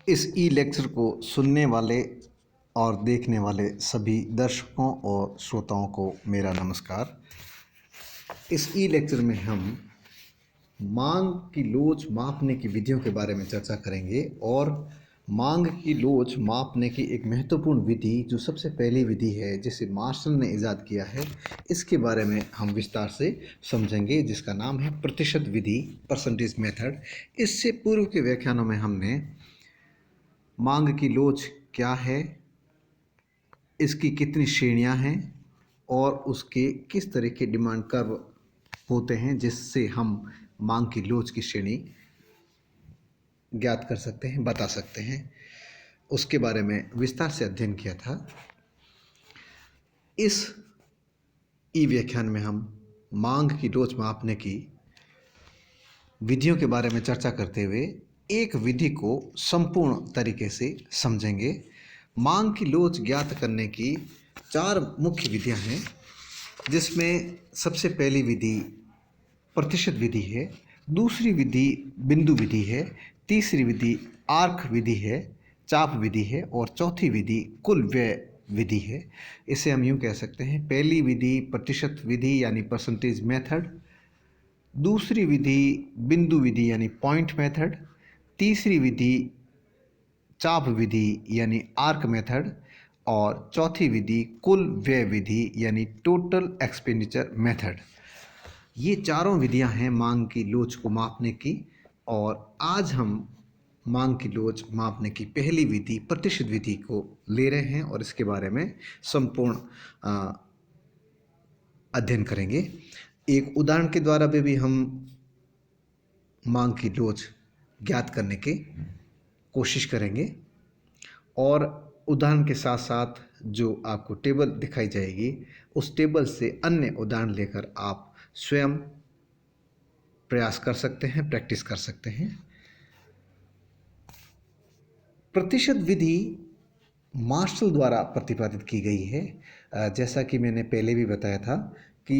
इस ई लेक्चर को सुनने वाले और देखने वाले सभी दर्शकों और श्रोताओं को मेरा नमस्कार। इस ई लेक्चर में हम मांग की लोच मापने की विधियों के बारे में चर्चा करेंगे और मांग की लोच मापने की एक महत्वपूर्ण विधि जो सबसे पहली विधि है जिसे मार्शल ने ईजाद किया है, इसके बारे में हम विस्तार से समझेंगे, जिसका नाम है प्रतिशत विधि, परसेंटेज मेथड। इससे पूर्व के व्याख्यानों में हमने मांग की लोच क्या है, इसकी कितनी श्रेणियां हैं और उसके किस तरह के डिमांड कर्व होते हैं जिससे हम मांग की लोच की श्रेणी ज्ञात कर सकते हैं, बता सकते हैं, उसके बारे में विस्तार से अध्ययन किया था। इस ई व्याख्यान में हम मांग की लोच मापने की विधियों के बारे में चर्चा करते हुए एक विधि को संपूर्ण तरीके से समझेंगे। मांग की लोच ज्ञात करने की 4 मुख्य विधियां हैं, जिसमें सबसे पहली विधि प्रतिशत विधि है, दूसरी विधि बिंदु विधि है, तीसरी विधि आर्क विधि है, चाप विधि है और चौथी विधि कुल व्यय विधि है। इसे हम यूँ कह सकते हैं, पहली विधि प्रतिशत विधि यानी परसेंटेज मेथड, दूसरी विधि बिंदु विधि यानी पॉइंट मेथड, तीसरी विधि चाप विधि यानी आर्क मेथड और चौथी विधि कुल व्यय विधि यानी टोटल एक्सपेंडिचर मेथड। ये चारों विधियां हैं मांग की लोच को मापने की, और आज हम मांग की लोच मापने की पहली विधि प्रतिशत विधि को ले रहे हैं और इसके बारे में संपूर्ण अध्ययन करेंगे। एक उदाहरण के द्वारा भी हम मांग की लोच ज्ञात करने की कोशिश करेंगे और उदाहरण के साथ साथ जो आपको टेबल दिखाई जाएगी उस टेबल से अन्य उदाहरण लेकर आप स्वयं प्रयास कर सकते हैं, प्रैक्टिस कर सकते हैं। प्रतिशत विधि मार्शल द्वारा प्रतिपादित की गई है। जैसा कि मैंने पहले भी बताया था कि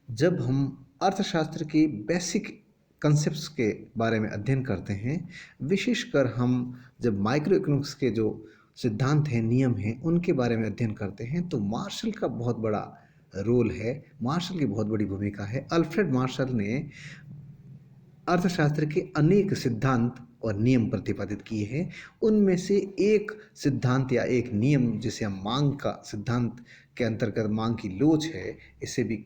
जब हम अर्थशास्त्र की बेसिक कंसेप्ट्स के बारे में अध्ययन करते हैं, विशेषकर हम जब माइक्रो इकोनॉमिक्स के जो सिद्धांत हैं, नियम हैं, उनके बारे में अध्ययन करते हैं, तो मार्शल का बहुत बड़ा रोल है, मार्शल की बहुत बड़ी भूमिका है। अल्फ्रेड मार्शल ने अर्थशास्त्र के अनेक सिद्धांत और नियम प्रतिपादित किए हैं। उनमें से एक सिद्धांत या एक नियम जिसे हम मांग का सिद्धांत के अंतर्गत मांग की लोच है, इसे भी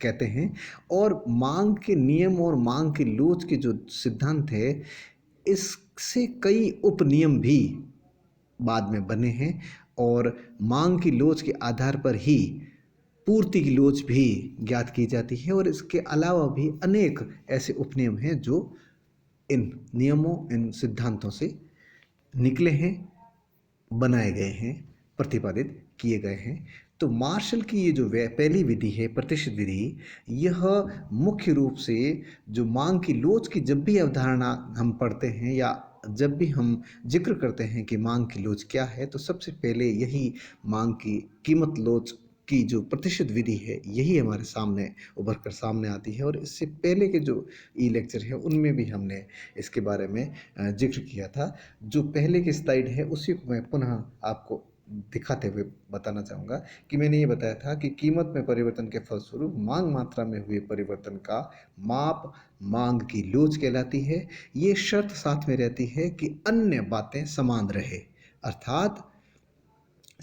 कहते हैं। और मांग के नियम और मांग की लोच के जो सिद्धांत है, इससे कई उपनियम भी बाद में बने हैं और मांग की लोच के आधार पर ही पूर्ति की लोच भी ज्ञात की जाती है। और इसके अलावा भी अनेक ऐसे उपनियम हैं जो इन नियमों, इन सिद्धांतों से निकले हैं, बनाए गए हैं, प्रतिपादित किए गए हैं। तो मार्शल की ये जो पहली विधि है प्रतिशत विधि, यह मुख्य रूप से जो मांग की लोच की जब भी अवधारणा हम पढ़ते हैं या जब भी हम जिक्र करते हैं कि मांग की लोच क्या है, तो सबसे पहले यही मांग की कीमत लोच की जो प्रतिशत विधि है, यही हमारे सामने उभर कर सामने आती है। और इससे पहले के जो ई लेक्चर है उनमें भी हमने इसके बारे में जिक्र किया था। जो पहले की स्लाइड है उसी को मैं पुनः आपको दिखाते हुए बताना चाहूँगा कि मैंने ये बताया था कि कीमत में परिवर्तन के फलस्वरूप मांग मात्रा में हुए परिवर्तन का माप मांग की लोच कहलाती है। ये शर्त साथ में रहती है कि अन्य बातें समान रहे, अर्थात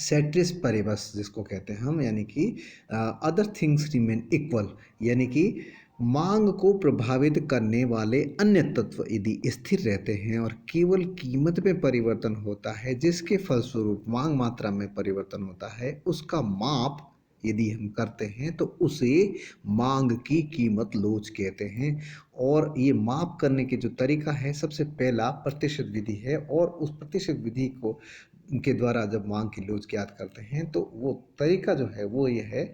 सेट्रिस पेरिबस जिसको कहते हैं हम, यानी कि अदर थिंग्स रिमेन इक्वल, यानी कि मांग को प्रभावित करने वाले अन्य तत्व यदि स्थिर रहते हैं और केवल कीमत में परिवर्तन होता है जिसके फलस्वरूप मांग मात्रा में परिवर्तन होता है, उसका माप यदि हम करते हैं तो उसे मांग की कीमत लोच कहते हैं। और ये माप करने के जो तरीका है, सबसे पहला प्रतिशत विधि है और उस प्रतिशत विधि को के द्वारा जब मांग की लोच ज्ञात करते हैं तो वो तरीका जो है वो ये है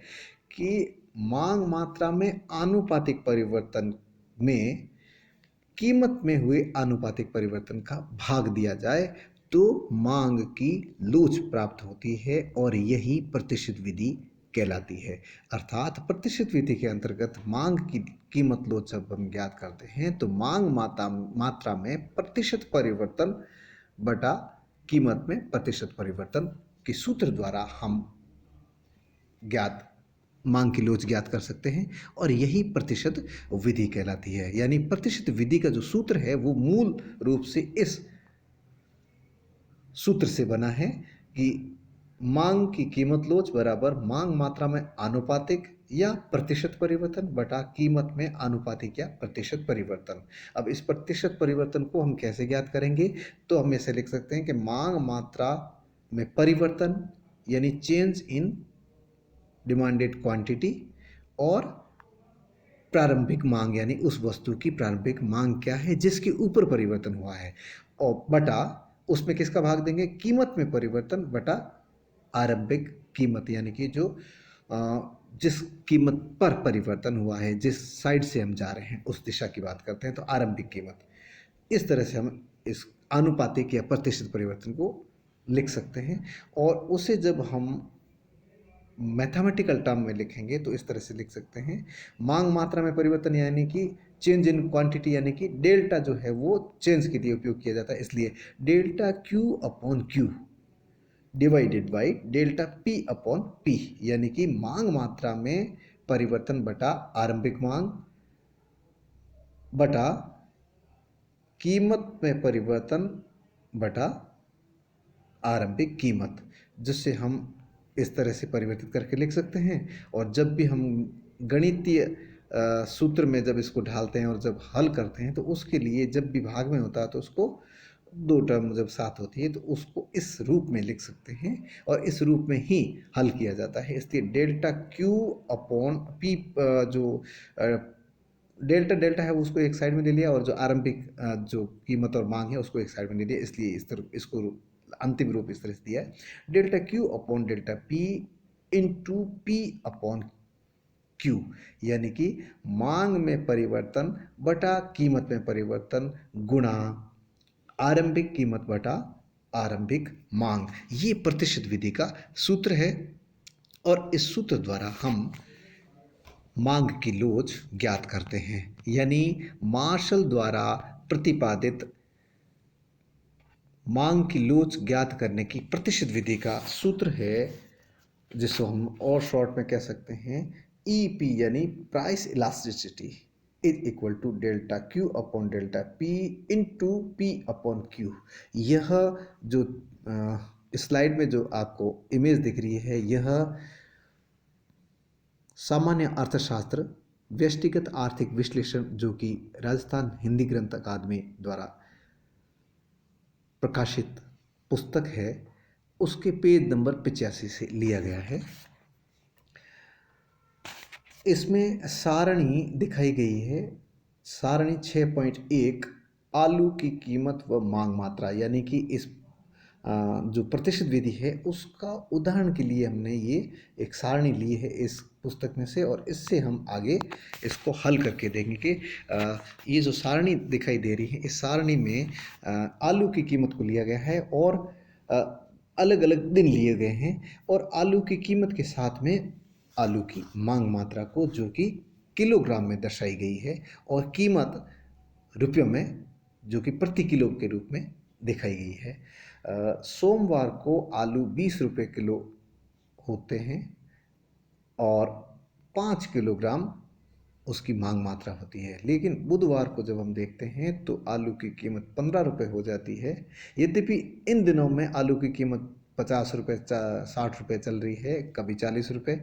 कि मांग मात्रा में आनुपातिक परिवर्तन में कीमत में हुए आनुपातिक परिवर्तन का भाग दिया जाए तो मांग की लोच प्राप्त होती है और यही प्रतिशत विधि कहलाती है। अर्थात प्रतिशत विधि के अंतर्गत मांग की कीमत लोच जब हम ज्ञात करते हैं तो मांग मात्रा में प्रतिशत परिवर्तन बटा कीमत में प्रतिशत परिवर्तन के सूत्र द्वारा हम ज्ञात मांग की लोच ज्ञात कर सकते हैं और यही प्रतिशत विधि कहलाती है। यानी प्रतिशत विधि का जो सूत्र है वो मूल रूप से इस सूत्र से बना है कि मांग की कीमत लोच बराबर मांग मात्रा में आनुपातिक या प्रतिशत परिवर्तन बटा कीमत में आनुपातिक या प्रतिशत परिवर्तन। अब इस प्रतिशत परिवर्तन को हम कैसे ज्ञात करेंगे, तो हम ऐसे लिख सकते हैं कि मांग मात्रा में परिवर्तन यानी चेंज इन डिमांडेड क्वांटिटी और प्रारंभिक मांग यानी उस वस्तु की प्रारंभिक मांग क्या है जिसके ऊपर परिवर्तन हुआ है, और बटा उसमें किसका भाग देंगे, कीमत में परिवर्तन बटा आरंभिक कीमत यानी कि जो जिस कीमत पर परिवर्तन हुआ है, जिस साइड से हम जा रहे हैं उस दिशा की बात करते हैं तो आरंभिक कीमत। इस तरह से हम इस आनुपातिक या प्रतिशत परिवर्तन को लिख सकते हैं और उसे जब हम मैथमेटिकल टर्म में लिखेंगे तो इस तरह से लिख सकते हैं, मांग मात्रा में परिवर्तन यानी कि चेंज इन क्वांटिटी यानी कि डेल्टा जो है वो चेंज के लिए उपयोग किया जाता है, इसलिए delta Q upon Q divided by delta P upon P यानी कि मांग मात्रा में परिवर्तन बटा आरंभिक मांग बटा कीमत में परिवर्तन बटा आरंभिक कीमत, जिससे हम इस तरह से परिवर्तित करके लिख सकते हैं। और जब भी हम गणितीय सूत्र में जब इसको ढालते हैं और जब हल करते हैं तो उसके लिए जब भी भाग में होता है तो उसको दो टर्म जब साथ होती है तो उसको इस रूप में लिख सकते हैं और इस रूप में ही हल किया जाता है। इसलिए डेल्टा क्यू अपॉन पी जो डेल्टा डेल्टा है उसको एक साइड में ले लिया और जो आरंभिक जो कीमत और मांग है उसको एक साइड में ले लिया, इसलिए इस तरह इसको अंतिम रूप इस तरह से दिया है, delta Q upon delta P into P upon Q यानी कि मांग में परिवर्तन बटा कीमत में परिवर्तन गुणा आरंभिक कीमत बटा आरंभिक मांग। ये प्रतिशत विधि का सूत्र है और इस सूत्र द्वारा हम मांग की लोच ज्ञात करते हैं। यानी मार्शल द्वारा प्रतिपादित मांग की लोच ज्ञात करने की प्रतिशत विधि का सूत्र है जिसको हम और शॉर्ट में कह सकते हैं ईपी यानी price elasticity is equal to delta Q upon delta P into P upon Q. यह जो स्लाइड में जो आपको इमेज दिख रही है यह सामान्य अर्थशास्त्र व्यष्टिगत आर्थिक विश्लेषण जो कि राजस्थान हिंदी ग्रंथ अकादमी द्वारा प्रकाशित पुस्तक है उसके पेज नंबर 85 से लिया गया है। इसमें सारणी दिखाई गई है, सारणी 6.1 आलू की कीमत व मांग मात्रा, यानी कि इस जो प्रतिशत विधि है उसका उदाहरण के लिए हमने ये एक सारणी ली है इस पुस्तक में से और इससे हम आगे इसको हल करके देखेंगे कि ये जो सारणी दिखाई दे रही है इस सारणी में आलू की कीमत को लिया गया है और अलग अलग दिन लिए गए हैं और आलू की कीमत के साथ में आलू की मांग मात्रा को जो कि किलोग्राम में दर्शाई गई है और कीमत रुपयों में जो कि प्रति किलो के रूप में दिखाई गई है। सोमवार को आलू 20 रुपये किलो होते हैं और 5 किलोग्राम उसकी मांग मात्रा होती है, लेकिन बुधवार को जब हम देखते हैं तो आलू की कीमत 15 रुपये हो जाती है। यद्यपि इन दिनों में आलू की कीमत 50 रुपये 60 रुपये चल रही है, कभी 40 रुपये,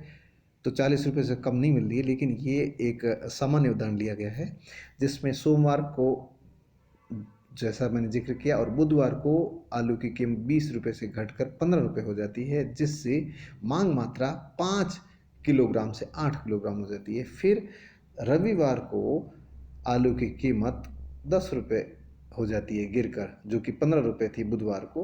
तो 40 रुपये से कम नहीं मिल रही है, लेकिन ये एक सामान्य उदाहरण लिया गया है जिसमें सोमवार को जैसा मैंने जिक्र किया और बुधवार को आलू की कीमत 20 रुपये से घटकर 15 रुपये हो जाती है, जिससे मांग मात्रा 5 किलोग्राम से 8 किलोग्राम हो जाती है। फिर रविवार को आलू की कीमत 10 रुपये हो जाती है गिरकर, जो कि 15 रुपये थी बुधवार को,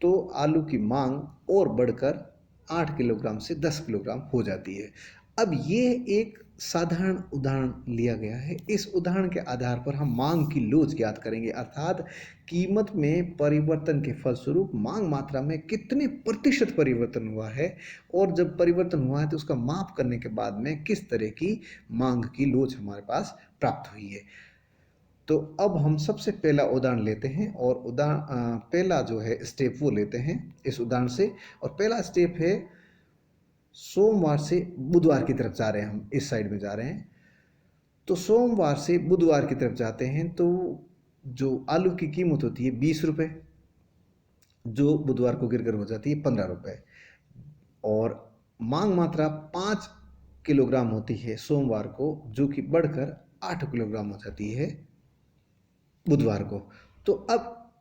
तो आलू की मांग और बढ़कर 8 किलोग्राम से 10 किलोग्राम हो जाती है। अब ये एक साधारण उदाहरण लिया गया है, इस उदाहरण के आधार पर हम मांग की लोच ज्ञात करेंगे, अर्थात कीमत में परिवर्तन के फलस्वरूप मांग मात्रा में कितने प्रतिशत परिवर्तन हुआ है और जब परिवर्तन हुआ है तो उसका माप करने के बाद में किस तरह की मांग की लोच हमारे पास प्राप्त हुई है। तो अब हम सबसे पहला उदाहरण लेते हैं और पहला जो है स्टेप वो लेते हैं इस उदाहरण से। और पहला स्टेप है सोमवार से बुधवार की तरफ जा रहे हैं, हम इस साइड में जा रहे हैं। तो सोमवार से बुधवार की तरफ जाते हैं तो जो आलू की कीमत होती है 20 रुपये, जो बुधवार को गिरकर हो जाती है 15 रुपये। और मांग मात्रा 5 किलोग्राम होती है सोमवार को, जो कि बढ़कर 8 किलोग्राम हो जाती है बुधवार को। तो अब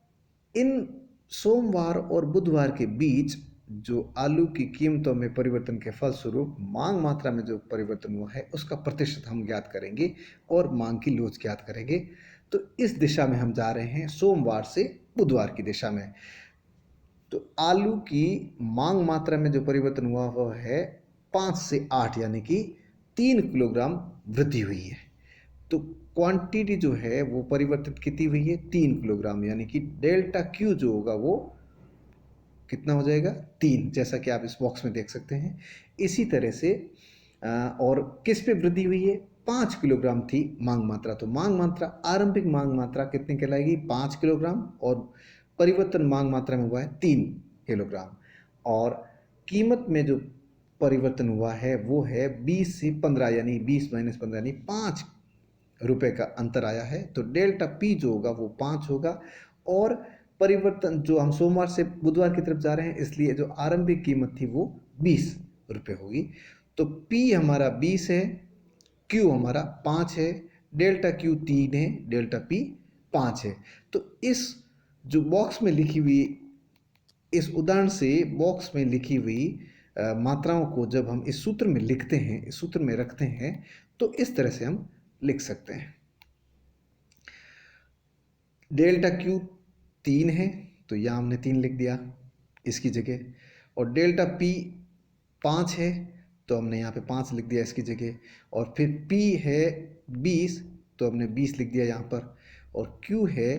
इन सोमवार और बुधवार के बीच जो आलू की कीमतों में परिवर्तन के फलस्वरूप मांग मात्रा में जो परिवर्तन हुआ है उसका प्रतिशत हम ज्ञात करेंगे और मांग की लोच ज्ञात करेंगे। तो इस दिशा में हम जा रहे हैं, सोमवार से बुधवार की दिशा में। तो आलू की मांग मात्रा में जो परिवर्तन हुआ वो है 5 से 8, यानी कि 3 किलोग्राम वृद्धि हुई है। तो क्वांटिटी जो है वो परिवर्तित कितनी हुई है 3 किलोग्राम, यानी कि डेल्टा क्यू जो होगा वो कितना हो जाएगा 3, जैसा कि आप इस बॉक्स में देख सकते हैं। इसी तरह से और किस पे वृद्धि हुई है 5 किलोग्राम थी मांग मात्रा, तो मांग मात्रा आरंभिक मांग मात्रा कितनी कहलाएगी 5 किलोग्राम, और परिवर्तन मांग मात्रा में हुआ है 3 किलोग्राम। और कीमत में जो परिवर्तन हुआ है वो है 20 से 15, यानी 20 माइनस 15 यानी 5 रुपए का अंतर आया है। तो डेल्टा पी जो होगा वो 5 होगा। और परिवर्तन जो हम सोमवार से बुधवार की तरफ जा रहे हैं इसलिए जो आरंभिक कीमत थी वो 20 रुपये होगी। तो पी हमारा 20 है, क्यू हमारा 5 है, डेल्टा क्यू 3 है, डेल्टा पी 5 है। तो इस जो बॉक्स में लिखी हुई, इस उदाहरण से बॉक्स में लिखी हुई मात्राओं को जब हम इस सूत्र में लिखते हैं, इस सूत्र में रखते हैं, तो इस तरह से हम लिख सकते हैं। डेल्टा क्यू 3 है तो यहाँ हमने 3 लिख दिया इसकी जगह, और डेल्टा पी 5 है तो हमने यहाँ पे 5 लिख दिया इसकी जगह, और फिर पी है 20 तो हमने 20 लिख दिया यहाँ पर, और क्यू है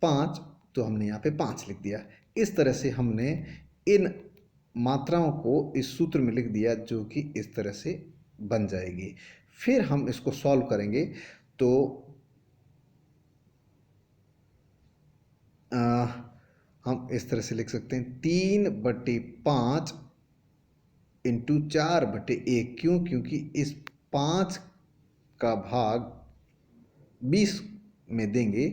5 तो हमने यहाँ पे 5 लिख दिया। इस तरह से हमने इन मात्राओं को इस सूत्र में लिख दिया, जो कि इस तरह से बन जाएगी। फिर हम इसको सॉल्व करेंगे तो हम इस तरह से लिख सकते हैं 3/5 इंटू 4/1। क्यों? क्योंकि इस 5 का भाग 20 में देंगे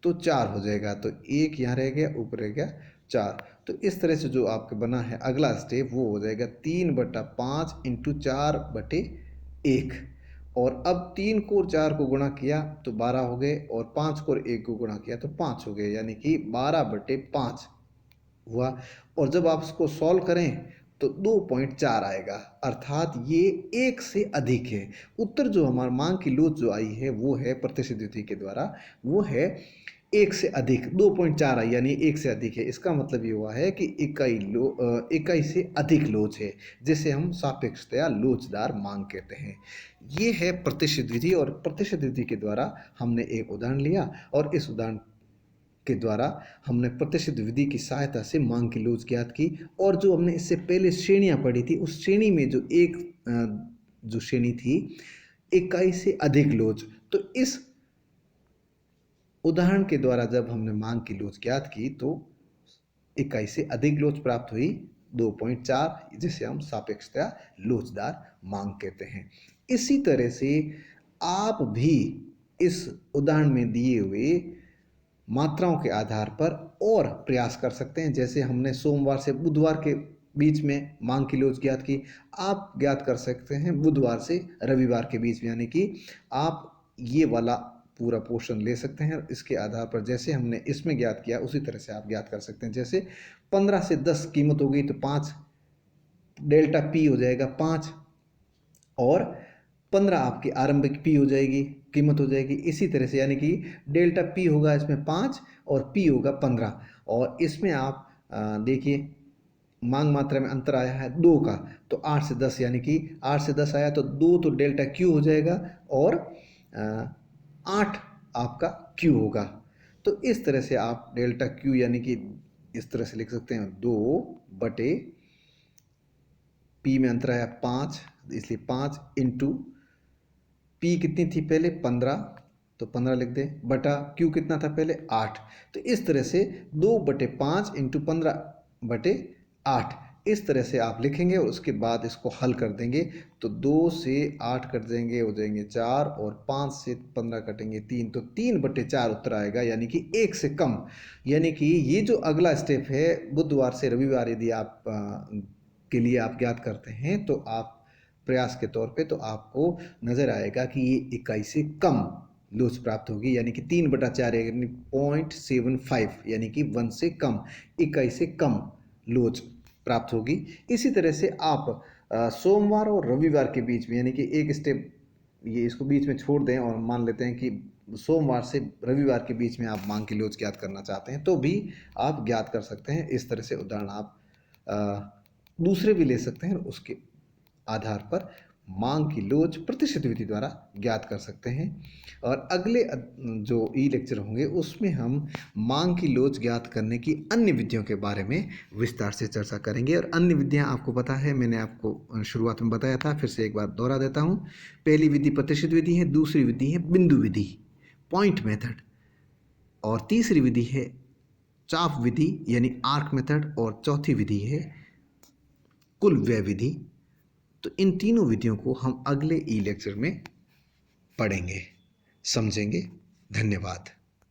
तो 4 हो जाएगा, तो 1 यहाँ रह गया, ऊपर रह गया 4। तो इस तरह से जो आपका बना है अगला स्टेप वो हो जाएगा 3/5 इंटू 4/1। और अब 3 को और 4 को गुणा किया तो 12 हो गए, और 5 को और 1 को गुणा किया तो 5 हो गए, यानी कि 12/5 हुआ। और जब आप इसको सॉल्व करें तो 2.4 आएगा, अर्थात ये 1 से अधिक है। उत्तर जो हमारा मांग की लोच जो आई है वो है प्रतिशत युति के द्वारा, वो है 1 से अधिक। 2.4 आई यानी 1 से अधिक है। इसका मतलब ये हुआ है कि इकाई से अधिक लोच है, जिसे हम सापेक्षतया लोचदार मांग कहते हैं। ये है प्रतिशत विधि, और प्रतिशत विधि के द्वारा हमने एक उदाहरण लिया, और इस उदाहरण के द्वारा हमने प्रतिशत विधि की सहायता से मांग की लोच ज्ञात की। और जो हमने इससे पहले श्रेणियां पढ़ी थी, उस श्रेणी में जो जो श्रेणी थी इकाई से अधिक लोच, तो इस उदाहरण के द्वारा जब हमने मांग की लोच ज्ञात की तो इकाई से अधिक लोच प्राप्त हुई 2.4, जिसे हम सापेक्षतया लोचदार मांग कहते हैं। इसी तरह से आप भी इस उदाहरण में दिए हुए मात्राओं के आधार पर और प्रयास कर सकते हैं। जैसे हमने सोमवार से बुधवार के बीच में मांग की लोच ज्ञात की, आप ज्ञात कर सकते हैं बुधवार से रविवार के बीच में, यानी कि आप ये वाला पूरा पोर्शन ले सकते हैं। इसके आधार पर जैसे हमने इसमें ज्ञात किया उसी तरह से आप ज्ञात कर सकते हैं। जैसे 15 से 10 कीमत हो गई तो 5 डेल्टा पी हो जाएगा 5, और 15 आपकी आरंभिक पी हो जाएगी, कीमत हो जाएगी। इसी तरह से यानी कि डेल्टा पी होगा इसमें 5 और पी होगा 15। और इसमें आप देखिए मांग मात्रा में अंतर आया है 2 का, तो 8 से 10 यानी कि 8 से 10 आया तो 2 तो डेल्टा क्यू हो जाएगा, और 8 आपका क्यू होगा। तो इस तरह से आप डेल्टा क्यू यानी कि इस तरह से लिख सकते हैं 2/, पी में अंतर आया 5 इसलिए 5 इंटू पी कितनी थी पहले 15, तो 15 लिख दें, बटा क्यू कितना था पहले 8। तो इस तरह से 2/5 इंटू 15/8 इस तरह से आप लिखेंगे और उसके बाद इसको हल कर देंगे। तो 2 से 8 कट देंगे, हो जाएंगे 4, और 5 से 15 कटेंगे 3, तो 3/4 उत्तर आएगा, यानी कि 1 से कम। यानी कि ये जो अगला स्टेप है, बुधवार से रविवार यदि आप के लिए आप ज्ञात करते हैं, तो आप प्रयास के तौर पे तो आपको नज़र आएगा कि ये इकाई से कम लोच प्राप्त होगी, यानी कि 3/4 यानी 0.75, यानी कि 1 से कम, इकाई से कम लोच प्राप्त होगी। इसी तरह से आप सोमवार और रविवार के बीच में, यानी कि एक स्टेप ये इसको बीच में छोड़ दें और मान लेते हैं कि सोमवार से रविवार के बीच में आप मांग की लोच ज्ञात करना चाहते हैं, तो भी आप ज्ञात कर सकते हैं। इस तरह से उदाहरण आप दूसरे भी ले सकते हैं, उसके आधार पर मांग की लोच प्रतिशत विधि द्वारा ज्ञात कर सकते हैं। और अगले जो ई लेक्चर होंगे उसमें हम मांग की लोच ज्ञात करने की अन्य विधियों के बारे में विस्तार से चर्चा करेंगे। और अन्य विधियां आपको पता है, मैंने आपको शुरुआत में बताया था, फिर से एक बार दोहरा देता हूँ। पहली विधि प्रतिशत विधि है, दूसरी विधि है बिंदु विधि, पॉइंट मेथड, और तीसरी विधि है चाप विधि यानी आर्क मेथड, और चौथी विधि है कुल व्यय विधि। तो इन तीनों विधियों को हम अगले ई लेक्चर में पढ़ेंगे, समझेंगे। धन्यवाद।